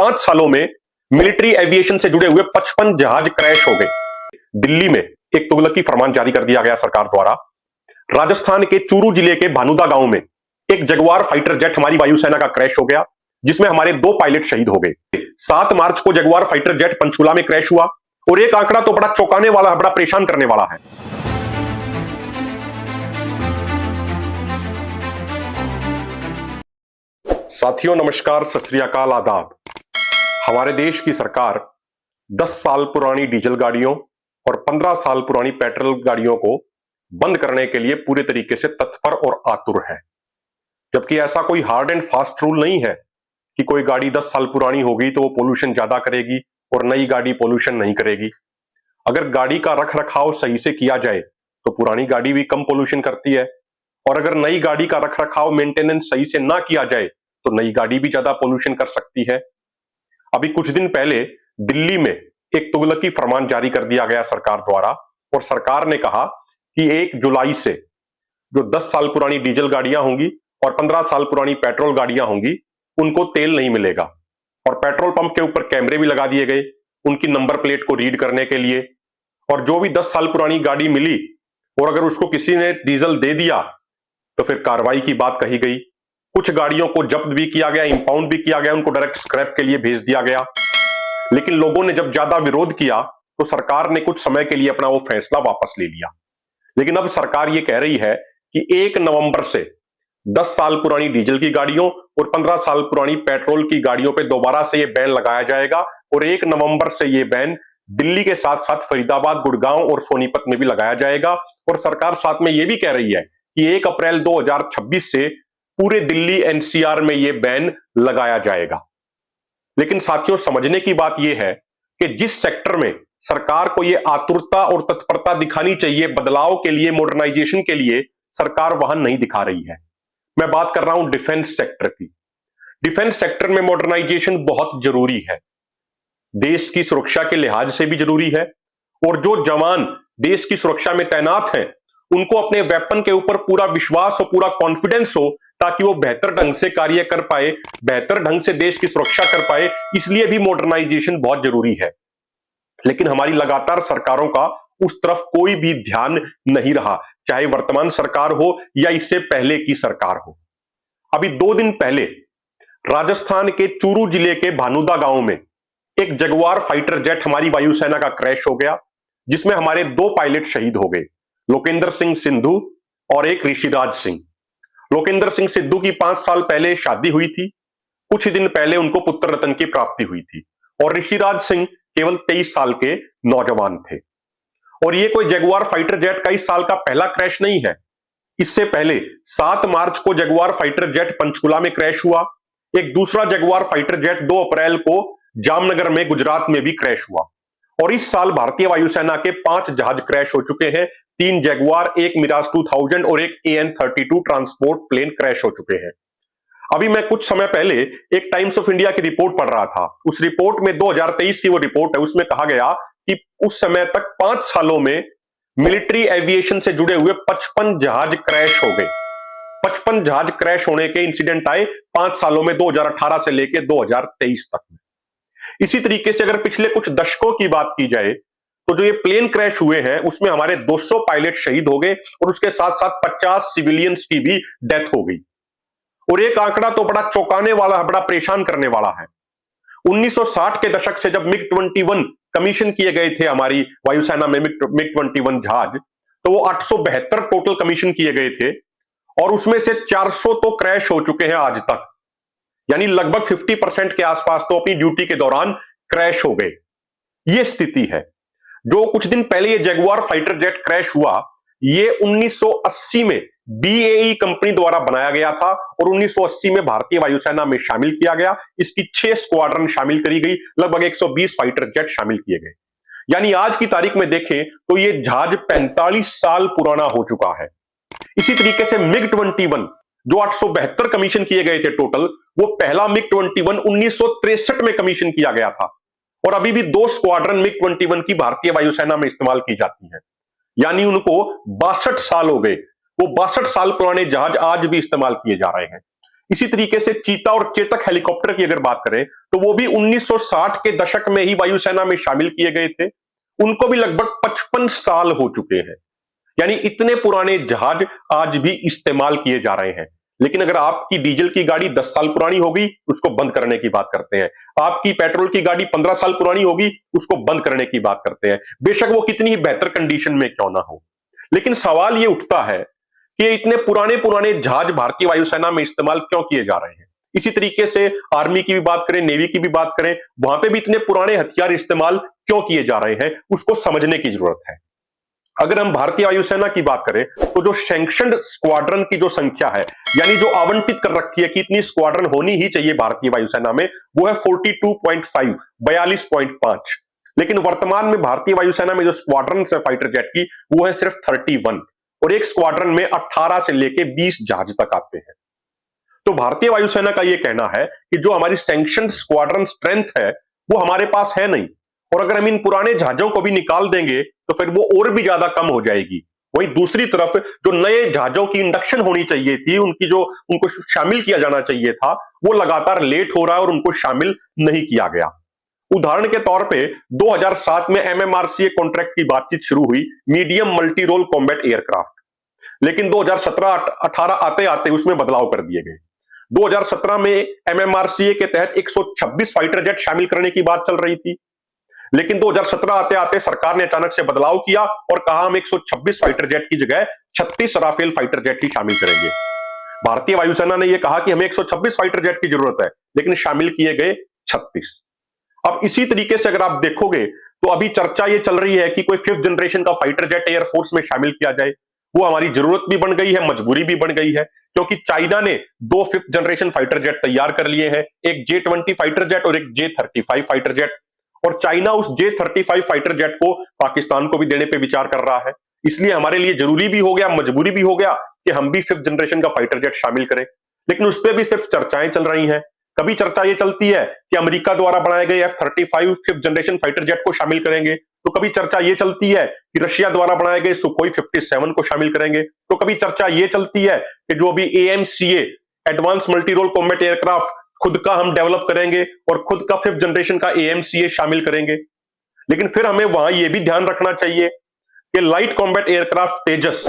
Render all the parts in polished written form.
5 सालों में military aviation से जुड़े हुए 55 जहाज क्रैश हो गए। दिल्ली में एक तुगलकी फरमान जारी कर दिया गया सरकार द्वारा। राजस्थान के चूरू जिले के भानुदा गांव में एक जगुआर फाइटर जेट हमारी वायुसेना का क्रैश हो गया, जिसमें हमारे 2 पायलट शहीद हो गए। 7 मार्च को जगुआर फाइटर जेट पंचकुला में क्रैश हुआ और एक आंकड़ा तो बड़ा चौंकाने वाला है, बड़ा परेशान करने वाला है। साथियों नमस्कार, सत श्री अकाल, आदाब। हमारे देश की सरकार 10 साल पुरानी डीजल गाड़ियों और 15 साल पुरानी पेट्रोल गाड़ियों को बंद करने के लिए पूरे तरीके से तत्पर और आतुर है। जबकि ऐसा कोई हार्ड एंड फास्ट रूल नहीं है कि कोई गाड़ी 10 साल पुरानी होगी तो वो पोल्यूशन ज्यादा करेगी और नई गाड़ी पोल्यूशन नहीं करेगी। अगर गाड़ी का रख रखाव सही से किया जाए तो पुरानी गाड़ी भी कम पोल्यूशन करती है, और अगर नई गाड़ी का रख रखाव मेंटेनेंस सही से ना किया जाए तो नई गाड़ी भी ज्यादा पोल्यूशन कर सकती है। अभी कुछ दिन पहले दिल्ली में एक तुगलकी फरमान जारी कर दिया गया सरकार द्वारा, और सरकार ने कहा कि 1 जुलाई से जो 10 साल पुरानी डीजल गाड़ियां होंगी और 15 साल पुरानी पेट्रोल गाड़ियां होंगी उनको तेल नहीं मिलेगा। और पेट्रोल पंप के ऊपर कैमरे भी लगा दिए गए उनकी नंबर प्लेट को रीड करने के लिए। और जो भी 10 साल पुरानी गाड़ी मिली और अगर उसको किसी ने डीजल दे दिया तो फिर कार्रवाई की बात कही गई। कुछ गाड़ियों को जब्त भी किया गया, इंपाउंड भी किया गया, उनको डायरेक्ट स्क्रैप के लिए भेज दिया गया। लेकिन लोगों ने जब ज्यादा विरोध किया तो सरकार ने कुछ समय के लिए अपना वो फैसला वापस ले लिया। लेकिन अब सरकार ये कह रही है कि 1 नवंबर से 10 साल पुरानी डीजल की गाड़ियों और 15 साल पुरानी पेट्रोल की गाड़ियों पे दोबारा से ये बैन लगाया जाएगा। और 1 नवंबर से ये बैन दिल्ली के साथ साथ फरीदाबाद, गुड़गांव और सोनीपत में भी लगाया जाएगा। और सरकार साथ में ये भी कह रही है कि 1 अप्रैल 2026 से पूरे दिल्ली एनसीआर में यह बैन लगाया जाएगा। लेकिन साथियों, समझने की बात यह है कि जिस सेक्टर में सरकार को यह आतुरता और तत्परता दिखानी चाहिए बदलाव के लिए, मॉडर्नाइजेशन के लिए, सरकार वहां नहीं दिखा रही है। मैं बात कर रहा हूं डिफेंस सेक्टर की। डिफेंस सेक्टर में मॉडर्नाइजेशन बहुत जरूरी है, देश की सुरक्षा के लिहाज से भी जरूरी है। और जो जवान देश की सुरक्षा में तैनात हैं उनको अपने वेपन के ऊपर पूरा विश्वास और पूरा कॉन्फिडेंस हो ताकि वो बेहतर ढंग से कार्य कर पाए, बेहतर ढंग से देश की सुरक्षा कर पाए। इसलिए भी मॉडर्नाइजेशन बहुत जरूरी है। लेकिन हमारी लगातार सरकारों का उस तरफ कोई भी ध्यान नहीं रहा, चाहे वर्तमान सरकार हो या इससे पहले की सरकार हो। अभी 2 दिन पहले राजस्थान के चूरू जिले के भानुदा गांव में एक जगुआर फाइटर जेट हमारी वायुसेना का क्रैश हो गया, जिसमें हमारे 2 पायलट शहीद हो गए, लोकेंद्र सिंह सिद्धू और एक ऋषिराज सिंह। लोकेंद्र सिंह सिद्धू की 5 साल पहले शादी हुई थी, कुछ ही दिन पहले उनको पुत्र रत्न की प्राप्ति हुई थी। और ऋषिराज सिंह केवल 23 साल के नौजवान थे। और ये कोई जगुआर फाइटर जेट का इस साल का पहला क्रैश नहीं है। इससे पहले 7 मार्च को जगुआर फाइटर जेट पंचकुला में क्रैश हुआ। एक दूसरा जगुआर फाइटर जेट 2 अप्रैल को जामनगर में, गुजरात में भी क्रैश हुआ। और इस साल भारतीय वायुसेना के 5 जहाज क्रैश हो चुके हैं। 3 जगुआर, 1 मिराज 2000 और एक AN-32 ट्रांसपोर्ट प्लेन क्रैश हो चुके हैं। अभी मैं कुछ समय पहले एक टाइम्स ऑफ इंडिया की रिपोर्ट पढ़ रहा था। उस रिपोर्ट में 2023 की वो रिपोर्ट है, उसमें कहा गया कि उस समय तक 5 सालों में मिलिट्री एविएशन से जुड़े हुए 55 जहाज क्रैश हो गए। 55 जहाज क्रैश होने के इंसिडेंट आए 5 सालों में, 2018 से लेकर 2023 तक में। इसी तरीके से अगर पिछले कुछ दशकों की बात की जाए तो जो ये प्लेन क्रैश हुए हैं उसमें हमारे 200 पायलट शहीद हो गए और उसके साथ साथ 50 सिविलियंस की भी डेथ हो गई। और एक आंकड़ा तो बड़ा चौंकाने वाला है, बड़ा परेशान करने वाला है। 1960 के दशक से जब MiG-21 कमीशन किए गए थे हमारी वायुसेना में, MiG-21 जहाज, तो वो 872 टोटल कमीशन किए गए थे और उसमें से 400 तो क्रैश हो चुके हैं आज तक। यानी लगभग 50% के आसपास तो अपनी ड्यूटी के दौरान क्रैश हो गए। यह स्थिति है। जो कुछ दिन पहले ये जगुआर फाइटर जेट क्रैश हुआ, ये 1980 में BAE कंपनी द्वारा बनाया गया था और 1980 में भारतीय वायुसेना में शामिल किया गया। इसकी 6 स्क्वाड्रन शामिल करी गई, लगभग 120 फाइटर जेट शामिल किए गए। यानी आज की तारीख में देखें तो ये जहाज 45 साल पुराना हो चुका है। इसी तरीके से MiG-21 जो 872 कमीशन किए गए थे टोटल, वो पहला MiG-21 1963 में कमीशन किया गया था और अभी भी 2 स्क्वाड्रन MiG-21 की भारतीय वायुसेना में इस्तेमाल की जाती है। यानी उनको 62 साल हो गए। वो 62 साल पुराने जहाज आज भी इस्तेमाल किए जा रहे हैं। इसी तरीके से चीता और चेतक हेलीकॉप्टर की अगर बात करें तो वो भी 1960 के दशक में ही वायुसेना में शामिल किए गए थे। उनको भी लगभग 55 साल हो चुके हैं। यानी इतने पुराने जहाज आज भी इस्तेमाल किए जा रहे हैं। लेकिन अगर आपकी डीजल की गाड़ी 10 साल पुरानी होगी, उसको बंद करने की बात करते हैं। आपकी पेट्रोल की गाड़ी 15 साल पुरानी होगी, उसको बंद करने की बात करते हैं, बेशक वो कितनी ही बेहतर कंडीशन में क्यों ना हो। लेकिन सवाल ये उठता है कि इतने पुराने पुराने जहाज भारतीय वायुसेना में इस्तेमाल क्यों किए जा रहे हैं। इसी तरीके से आर्मी की भी बात करें, नेवी की भी बात करें, वहां पे भी इतने पुराने हथियार इस्तेमाल क्यों किए जा रहे हैं, उसको समझने की जरूरत है। अगर हम भारतीय वायुसेना की बात करें तो जो सैंक्शनड स्क्वाड्रन की जो संख्या है, यानी जो आवंटित कर रखी है कि इतनी स्क्वाड्रन होनी ही चाहिए भारतीय वायुसेना में, वो है 42.5, 42.5। लेकिन वर्तमान में भारतीय वायुसेना में जो स्क्वाड्रन है फाइटर जेट की, वो है सिर्फ 31, और एक स्क्वाड्रन में 18 से लेके 20 जहाज तक आते हैं। तो भारतीय वायुसेना का यह कहना है कि जो हमारी सैंक्शनड स्क्वाड्रन स्ट्रेंथ है, वो हमारे पास है नहीं, और अगर हम इन पुराने जहाजों को भी निकाल देंगे तो फिर वो और भी ज्यादा कम हो जाएगी। वहीं दूसरी तरफ जो नए जहाजों की इंडक्शन होनी चाहिए थी, उनको शामिल किया जाना चाहिए था, वो लगातार लेट हो रहा है और उनको शामिल नहीं किया गया। उदाहरण के तौर पे 2007 में एमएमआरसीए कॉन्ट्रैक्ट की बातचीत शुरू हुई, medium multi role combat aircraft, लेकिन 2017-18 आते आते उसमें बदलाव कर दिए गए। 2017 में एमएमआरसीए के तहत 126 फाइटर जेट शामिल करने की बात चल रही थी, लेकिन 2017 आते आते सरकार ने अचानक से बदलाव किया और कहा हम 126 फाइटर जेट की जगह 36 राफेल फाइटर जेट ही शामिल करेंगे। भारतीय वायुसेना ने यह कहा कि हमें 126 फाइटर जेट की जरूरत है, लेकिन शामिल किए गए 36। अब इसी तरीके से अगर आप देखोगे तो अभी चर्चा यह चल रही है कि कोई 5th जनरेशन का फाइटर जेट एयरफोर्स में शामिल किया जाए। वो हमारी जरूरत भी बन गई है, मजबूरी भी बन गई है, क्योंकि चाइना ने 2 5th जनरेशन फाइटर जेट तैयार कर लिए हैं, एक J-20 फाइटर जेट और एक J-35 फाइटर जेट। और चाइना उस J-35 फाइटर जेट को पाकिस्तान को भी देने पे विचार कर रहा है। इसलिए हमारे लिए जरूरी भी हो गया, मजबूरी भी हो गया कि हम भी 5th जनरेशन का फाइटर जेट शामिल करें। लेकिन उस पर भी सिर्फ चर्चाएं चल रही हैं। कभी चर्चा ये चलती है कि अमेरिका द्वारा बनाए गए F-35 5th generation fighter jet को शामिल करेंगे, तो कभी चर्चा ये चलती है कि रशिया द्वारा बनाए गए सुखोई 57 को शामिल करेंगे, तो कभी चर्चा ये चलती है कि जो अभी AMCA advance multi role combat aircraft खुद का हम डेवलप करेंगे और खुद का 5th जनरेशन का AMCA शामिल करेंगे। लेकिन फिर हमें वहां यह भी ध्यान रखना चाहिए कि लाइट कॉम्बैट एयरक्राफ्ट तेजस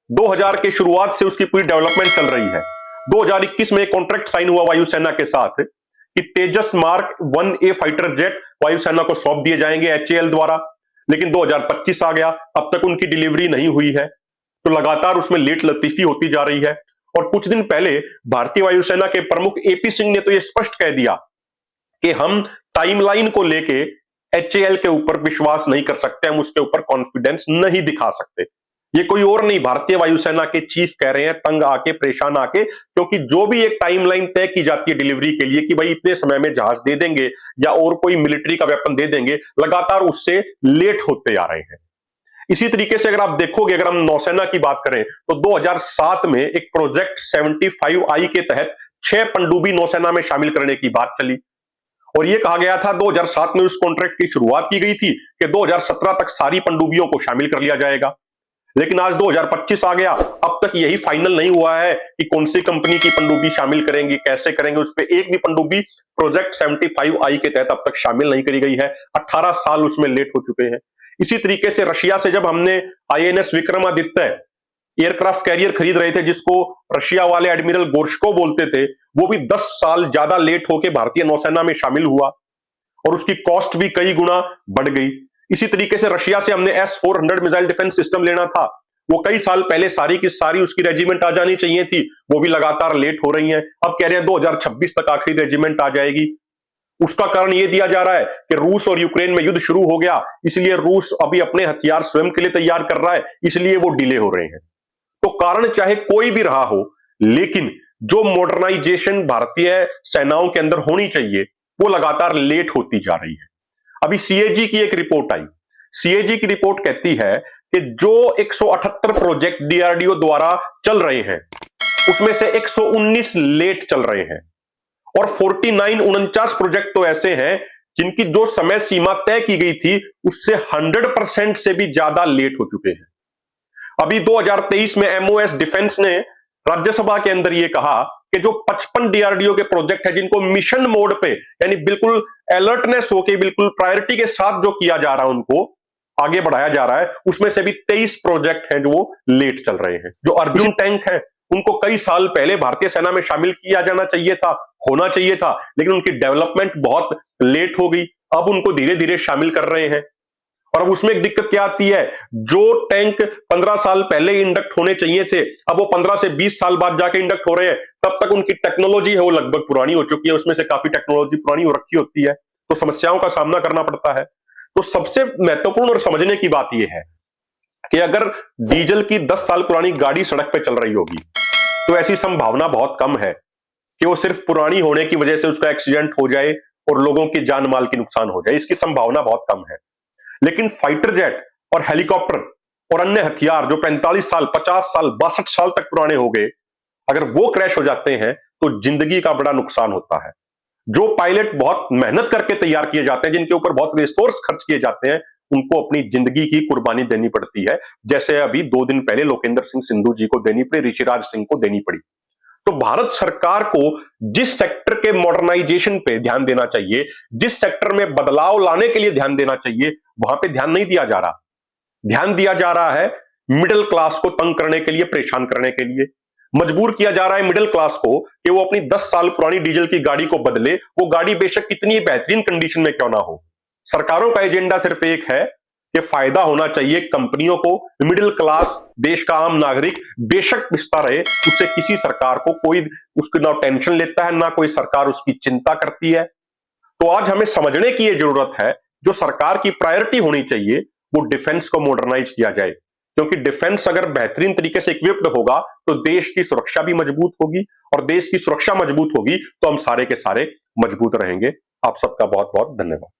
2000 के शुरुआत से उसकी पूरी डेवलपमेंट चल रही है। 2021 में एक कॉन्ट्रैक्ट साइन हुआ वायुसेना के साथ कि तेजस मार्क 1A फाइटर जेट वायुसेना को सौंप दिए जाएंगे HAL द्वारा, लेकिन 2025 आ गया, अब तक उनकी डिलीवरी नहीं हुई है। तो लगातार उसमें लेट लतीफी होती जा रही है। और कुछ दिन पहले भारतीय वायुसेना के प्रमुख AP सिंह ने तो यह स्पष्ट कह दिया कि हम टाइमलाइन को लेके HAL के ऊपर विश्वास नहीं कर सकते, हम उसके ऊपर कॉन्फिडेंस नहीं दिखा सकते। ये कोई और नहीं, भारतीय वायुसेना के चीफ कह रहे हैं, तंग आके, परेशान आके, क्योंकि जो भी एक टाइमलाइन तय की जाती है डिलीवरी के लिए कि भाई इतने समय में जहाज दे देंगे या और कोई मिलिट्री का वेपन दे देंगे, लगातार उससे लेट होते आ रहे हैं। इसी तरीके से अगर आप देखोगे, अगर हम नौसेना की बात करें तो 2007 में एक प्रोजेक्ट 75I के तहत 6 पनडुब्बी नौसेना में शामिल करने की बात चली, और यह कहा गया था 2007 में उस कॉन्ट्रैक्ट की शुरुआत की गई थी कि 2017 तक सारी पनडुब्बियों को शामिल कर लिया जाएगा। लेकिन आज 2025 आ गया, अब तक यही फाइनल नहीं हुआ है कि कौन सी कंपनी की पनडुब्बी शामिल करेंगे, कैसे करेंगे। उस पर एक भी पनडुब्बी प्रोजेक्ट 75I के तहत अब तक शामिल नहीं करी गई है। 18 साल उसमें लेट हो चुके हैं। इसी तरीके से रशिया से जब हमने INS विक्रमादित्य एयरक्राफ्ट कैरियर खरीद रहे थे, जिसको रशिया वाले एडमिरल गोर्शको बोलते थे, वो भी 10 साल ज्यादा लेट होकर भारतीय नौसेना में शामिल हुआ और उसकी कॉस्ट भी कई गुना बढ़ गई। इसी तरीके से रशिया से हमने S-400 मिसाइल डिफेंस सिस्टम लेना था, वो कई साल पहले सारी की सारी उसकी रेजिमेंट आ जानी चाहिए थी, वो भी लगातार लेट हो रही हैं। अब कह रहे हैं 2026 तक आखिरी रेजिमेंट आ जाएगी। उसका कारण यह दिया जा रहा है कि रूस और यूक्रेन में युद्ध शुरू हो गया, इसलिए रूस अभी अपने हथियार स्वयं के लिए तैयार कर रहा है, इसलिए वो डिले हो रहे हैं। तो कारण चाहे कोई भी रहा हो, लेकिन जो मॉडर्नाइजेशन भारतीय सेनाओं के अंदर होनी चाहिए वो लगातार लेट होती जा रही है। अभी CAG की एक रिपोर्ट आई। CAG की रिपोर्ट कहती है कि जो 178 प्रोजेक्ट DRDO द्वारा चल रहे हैं, उसमें से 119 लेट चल रहे हैं और 49 प्रोजेक्ट तो ऐसे हैं जिनकी जो समय सीमा तय की गई थी उससे 100% से भी ज्यादा लेट हो चुके हैं। अभी 2023 में MOS डिफेंस ने राज्यसभा के अंदर यह कहा कि जो 55 डीआरडीओ के प्रोजेक्ट है जिनको मिशन मोड पे यानी बिल्कुल अलर्टनेस होके बिल्कुल प्रायोरिटी के साथ जो किया जा रहा है उनको आगे बढ़ाया जा रहा है, उसमें से भी 23 प्रोजेक्ट हैं जो वो लेट चल रहे हैं। जो अर्जुन टैंक है उनको कई साल पहले भारतीय सेना में शामिल किया जाना चाहिए था, होना चाहिए था, लेकिन उनकी डेवलपमेंट बहुत लेट हो गई। अब उनको धीरे धीरे शामिल कर रहे हैं। और अब उसमें एक दिक्कत क्या आती है, जो टैंक 15 साल पहले इंडक्ट होने चाहिए थे, अब वो 15 से 20 साल बाद जाके इंडक्ट हो रहे हैं। तब तक उनकी टेक्नोलॉजी है वो लगभग पुरानी हो चुकी है, उसमें से काफी टेक्नोलॉजी पुरानी हो रखी होती है, तो समस्याओं का सामना करना पड़ता है। तो सबसे महत्वपूर्ण और समझने की बात यह है कि अगर डीजल की 10 साल पुरानी गाड़ी सड़क पे चल रही होगी तो ऐसी संभावना बहुत कम है कि वो सिर्फ पुरानी होने की वजह से उसका एक्सीडेंट हो जाए और लोगों की जान माल की नुकसान हो जाए, इसकी संभावना बहुत कम है। लेकिन फाइटर जेट और हेलीकॉप्टर और अन्य हथियार जो 45 साल 50 साल 62 साल तक पुराने हो गए, अगर वो क्रैश हो जाते हैं तो जिंदगी का बड़ा नुकसान होता है। जो पायलट बहुत मेहनत करके तैयार किए जाते हैं, जिनके ऊपर बहुत रिसोर्स खर्च किए जाते हैं, उनको अपनी जिंदगी की कुर्बानी देनी पड़ती है, जैसे अभी 2 दिन पहले लोकेंद्र सिंह सिंधु जी को देनी पड़ी, ऋषिराज सिंह को देनी पड़ी। तो भारत सरकार को जिस सेक्टर के मॉडर्नाइजेशन पे ध्यान देना चाहिए, जिस सेक्टर में बदलाव लाने के लिए ध्यान देना चाहिए, वहां पे ध्यान नहीं दिया जा रहा। ध्यान दिया जा रहा है मिडिल क्लास को तंग करने के लिए, परेशान करने के लिए। मजबूर किया जा रहा है मिडिल क्लास को कि वो अपनी 10 साल पुरानी डीजल की गाड़ी को बदले, वो गाड़ी बेशक कितनी बेहतरीन कंडीशन में क्यों ना हो। सरकारों का एजेंडा सिर्फ एक है कि फायदा होना चाहिए कंपनियों को, मिडिल क्लास देश का आम नागरिक बेशक पिसता रहे, उससे किसी सरकार को कोई उसकी ना टेंशन लेता है, ना कोई सरकार उसकी चिंता करती है। तो आज हमें समझने की यह जरूरत है, जो सरकार की प्रायोरिटी होनी चाहिए वो डिफेंस को मॉडर्नाइज किया जाए, क्योंकि डिफेंस अगर बेहतरीन तरीके से इक्विप्ड होगा तो देश की सुरक्षा भी मजबूत होगी, और देश की सुरक्षा मजबूत होगी तो हम सारे के सारे मजबूत रहेंगे। आप सबका बहुत बहुत धन्यवाद।